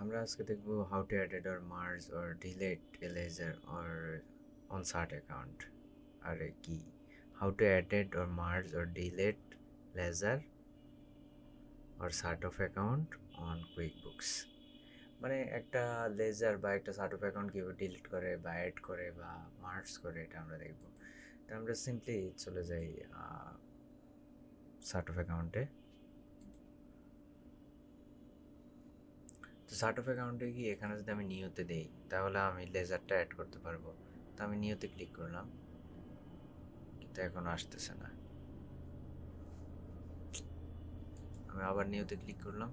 আমরা আজকে দেখব how to edit or merge or delete a ledger or on chart account আরে কি how to edit or merge or delete ledger or chart of account on QuickBooks মানে একটা laser বা একটা chart of account কীভাবে delete করে বা add করে বা মার্জ করে এটা আমরা দেখব। তো আমরা সিম্পলি চলে যাই চার্ট অফ অ্যাকাউন্টে। তো চার্ট অফ অ্যাকাউন্টে গিয়ে এখানে যদি আমি নিউতে দেই তাহলে আমি লেজারটা অ্যাড করতে পারবো। তো আমি নিউতে ক্লিক করলাম, কিন্তু এখনও আসতেছে না। আমি আবার নিউতে ক্লিক করলাম,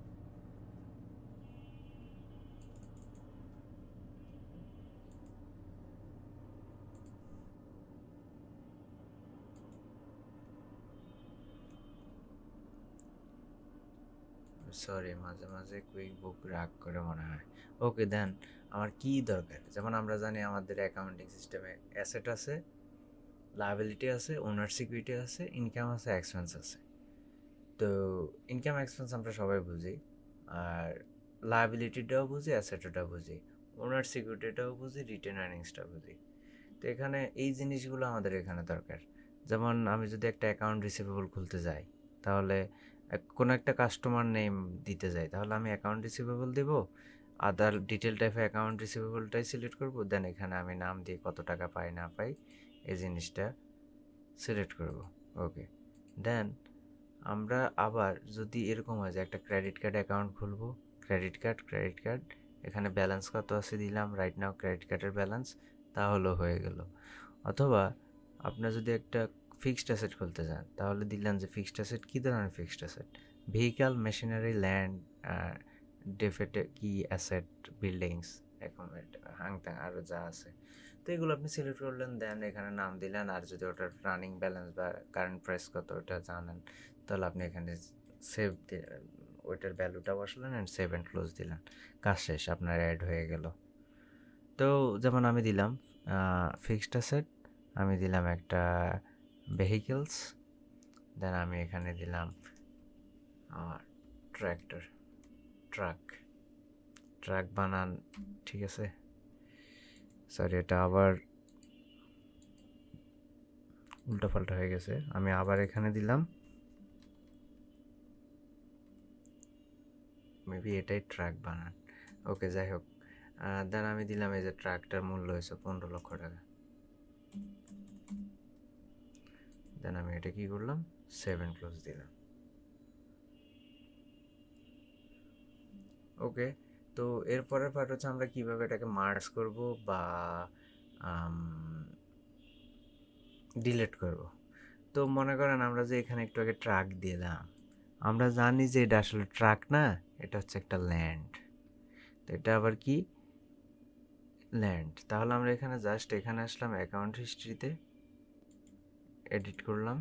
সরি মাঝে মাঝে কুইক বুক রাগ করে মনে হয়। ওকে দেন আমার কি দরকার, যেমন আমরা জানি আমাদের অ্যাকাউন্টিং সিস্টেমে অ্যাসেট আছে, লায়াবিলিটি আছে, ওনার সিকিউরিটি আছে, ইনকাম আছে, এক্সপেন্স আছে। তো ইনকাম এক্সপেন্স আমরা সবাই বুঝি, আর লায়াবিলিটিটাও বুঝি, অ্যাসেটটাও বুঝি, ওনার সিকিউরিটিটাও বুঝি, রিটেন আর্নিংসটাও বুঝি। তো এখানে এই জিনিসগুলো আমাদের এখানে দরকার। যেমন আমি যদি একটা অ্যাকাউন্ট রিসিভেবল খুলতে যাই, তাহলে কোনো একটা কাস্টমার নেম দিতে যাই, তাহলে আমি অ্যাকাউন্ট রিসিভেবল দেব, আদার ডিটেল টাইপে অ্যাকাউন্ট রিসিভেবলটাই সিলেক্ট করব, দেন এখানে আমি নাম দিয়ে কত টাকা পাই না পাই এই জিনিসটা সিলেক্ট করব। ওকে, দেন আমরা আবার যদি এরকম হয় যে একটা ক্রেডিট কার্ড অ্যাকাউন্ট খুলবো, ক্রেডিট কার্ড এখানে ব্যালেন্স কত আছে দিলাম, রাইট নাও ক্রেডিট কার্ডের ব্যালেন্স, তাহলেও হয়ে গেল। অথবা আপনার যদি একটা ফিক্সড অ্যাসেট খুলতে চান তাহলে দিলেন যে ফিক্সড অ্যাসেট কী ধরনের fixed asset, vehicle, machinery, land, ডেফেটে কি অ্যাসেট, বিল্ডিংস, অ্যাকোমোডেট, হাংতাং আরও যা আছে। তো এগুলো আপনি সিলেক্ট করলেন, দেন এখানে নাম দিলেন, আর যদি ওটার রানিং ব্যালেন্স বা কারেন্ট প্রাইস কত ওটা জানেন তাহলে আপনি এখানে সেভ ওইটার ভ্যালুটা বসালেন অ্যান্ড সেভ অ্যান্ড ক্লোজ দিলেন, কাজ শেষ, আপনার অ্যাড হয়ে গেল। তো যেমন আমি দিলাম ফিক্সড অ্যাসেট, আমি দিলাম একটা ভেহিকেলস, দেন আমি এখানে দিলাম ট্র্যাক্টর, ট্রাক, ট্রাক বানান, ঠিক আছে। সরি এটা আবার উল্টোপাল্টা হয়ে গেছে, আমি আবার এখানে দিলাম, মেবি এটাই ট্রাক বানান। ওকে যাই হোক, দেন আমি দিলাম এই যে ট্রাকটার মূল্য হয়েছে 15 লক্ষ টাকা। দেন আমি এটা কি করলাম, সেভ অ্যান্ড ক্লোজ দিলাম। ওকে, তো এরপরের পার্ট হচ্ছে আমরা কিভাবে এটাকে মার্জ করব বা ডিলিট করব। তো মনে করেন আমরা যে এখানে একটু আগে ট্রাক দিলাম, আমরা জানি যে এটা আসলে ট্রাক না, এটা হচ্ছে একটা ল্যান্ড। তো এটা আবার কি, ল্যান্ড। তাহলে আমরা এখানে জাস্ট এখানে আসলাম, অ্যাকাউন্ট হিস্ট্রিতে এডিট করলাম,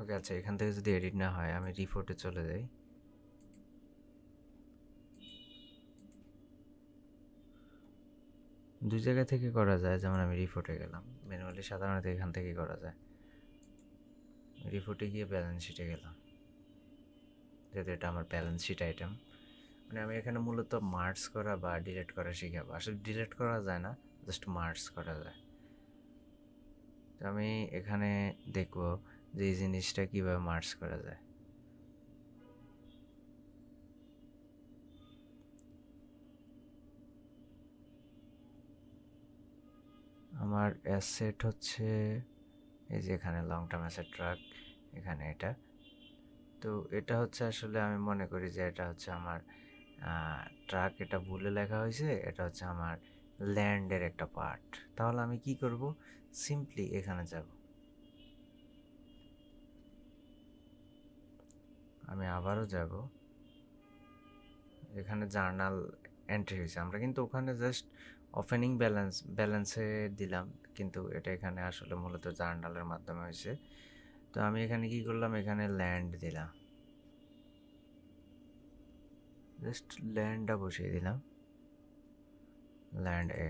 ওকে আচ্ছা এখান থেকে যদি এডিট না হয় আমি রিপোর্টে চলে যাই, দুই জায়গা থেকে করা যায়, যেমন আমি রিপোর্টে গেলাম, ম্যানুয়ালি সাধারণত এখান থেকেই করা যায়, রিপোর্টে গিয়ে ব্যালেন্স শিটে গেলাম, যেহেতু এটা আমার ব্যালেন্স শিট আইটেম। মানে আমি এখানে মূলত মার্জ করা বা ডিলিট করা শিখাবো, আসলে ডিলিট করা যায় না, জাস্ট মার্জ করা যায়। তো আমি এখানে দেখবো যে এই জিনিসটা কীভাবে মার্জ করা যায়। আমার অ্যাসেট হচ্ছে এই যে এখানে লং টার্ম অ্যাসেট ট্রাক, এখানে এটা। তো এটা হচ্ছে আসলে আমি মনে করি যে এটা হচ্ছে আমার ট্রাক, এটা ভুলে লেখা হয়েছে, এটা হচ্ছে আমার ল্যান্ডের একটা পার্ট। তাহলে আমি কি করব, সিম্পলি এখানে যাব, আমি আবারও যাব, এখানে জার্নাল এন্ট্রি হয়েছে, আমরা কিন্তু ওখানে জাস্ট ওপেনিং ব্যালেন্সে দিলাম, কিন্তু এটা এখানে আসলে মূলত জার্নালের মাধ্যমে হয়েছে। তো আমি এখানে কি করলাম, এখানে ল্যান্ড দিলাম, জাস্ট ল্যান্ডটা বসিয়ে দিলাম, ল্যান্ড এ,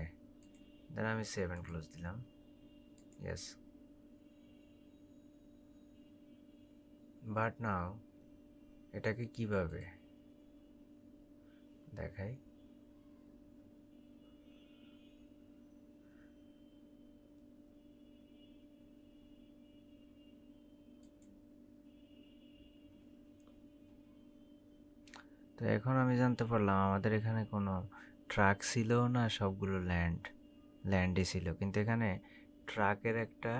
দেন আমি সেভ অ্যান্ড ক্লোজ দিলাম। ইয়েস, বাট নাও এটাকে কিভাবে দেখাই? তো এখন আমি জানতে পারলাম আমাদের এখানে কোনো ট্রাক ছিল না, সবগুলো ল্যান্ডই ছিল, কিন্তু এখানে ট্রাকের একটা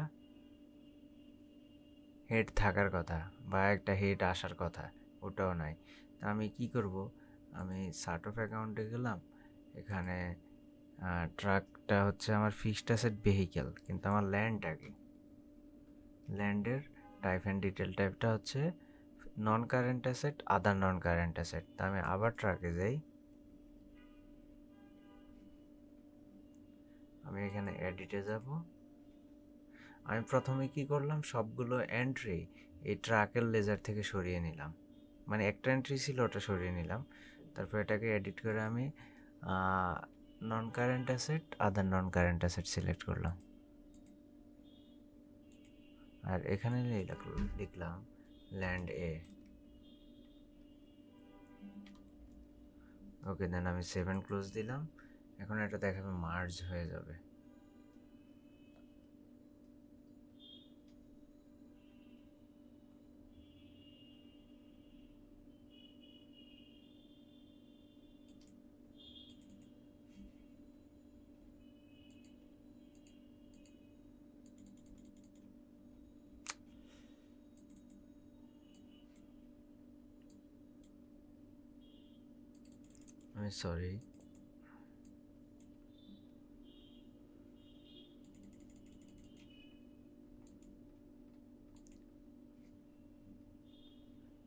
হেড থাকার কথা বা একটা হেড আসার কথা, ওটাও নাই। তা আমি কি করব, আমি সার্ট অফ অ্যাকাউন্টে গেলাম, এখানে ট্রাকটা হচ্ছে আমার ফিক্সড অ্যাসেট ভেহিকেল, কিন্তু আমার ল্যান্ডের টাইপ অ্যান্ড ডিটেল টাইপটা হচ্ছে নন current asset, other non current asset. তা আমি আবার ট্রাকে যাই, আমি এখানে এডিটে যাব। আমি প্রথমে কি করলাম, সবগুলো এন্ট্রি এই ট্রাকের লেজার থেকে সরিয়ে নিলাম, মানে একটা এন্ট্রি ছিল ওটা সরিয়ে নিলাম। তারপর এটাকে এডিট করে আমি নন current asset, other non current asset select করলাম, আর এখানে লিখলাম ল্যান্ড এ। ওকে, দেন আমি সেভ অ্যান্ড ক্লোজ দিলাম। এখন এটা দেখাবে মার্জ হয়ে যাবে। আমি সরি,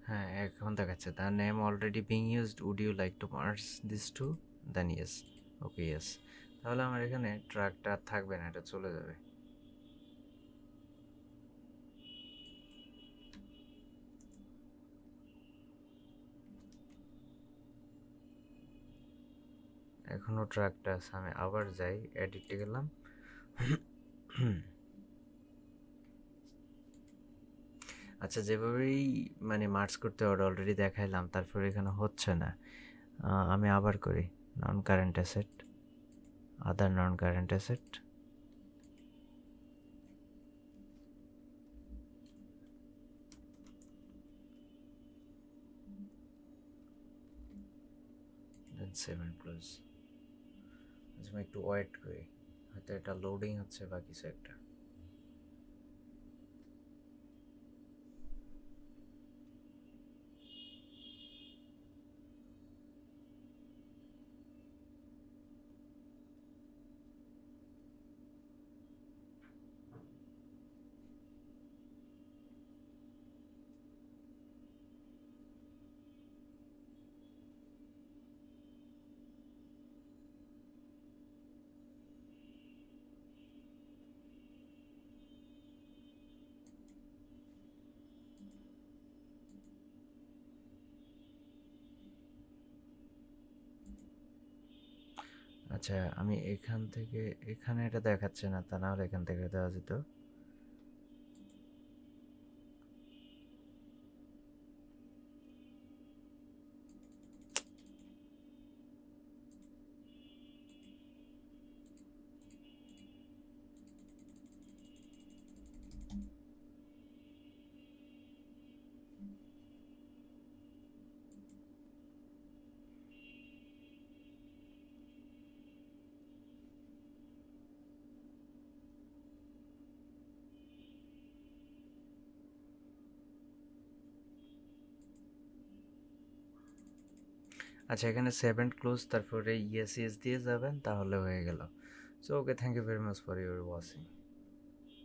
হ্যাঁ এখন দেখাচ্ছে the name already being used, would you like to merge this to, then yes. Okay, yes. তাহলে আমার এখানে ট্রাকটা থাকবে না, এটা চলে যাবে। এখনো ট্রাকটা আছে, আমি আবার যাই, এডিটে গেলাম। আচ্ছা, যেভাবেই মানে মার্জ করতে হবে অলরেডি দেখাইলাম, তারপর এখানে হচ্ছে না। আমি আবার করি, non current asset, other non current asset, then save and close. আমি একটু ওয়েট করি, হয়তো এটা লোডিং হচ্ছে বা কিছু একটা। আচ্ছা, আমি এখান থেকে, এখানে এটা দেখাচ্ছে না, তা না হলে এখান থেকে দেওয়া যেত। আচ্ছা, এখানে সেভ অ্যান্ড ক্লোজ, তারপরে ইয়েস ইয়েস দিয়ে যাবেন, তাহলে হয়ে গেল। So okay, thank you very much for your watching.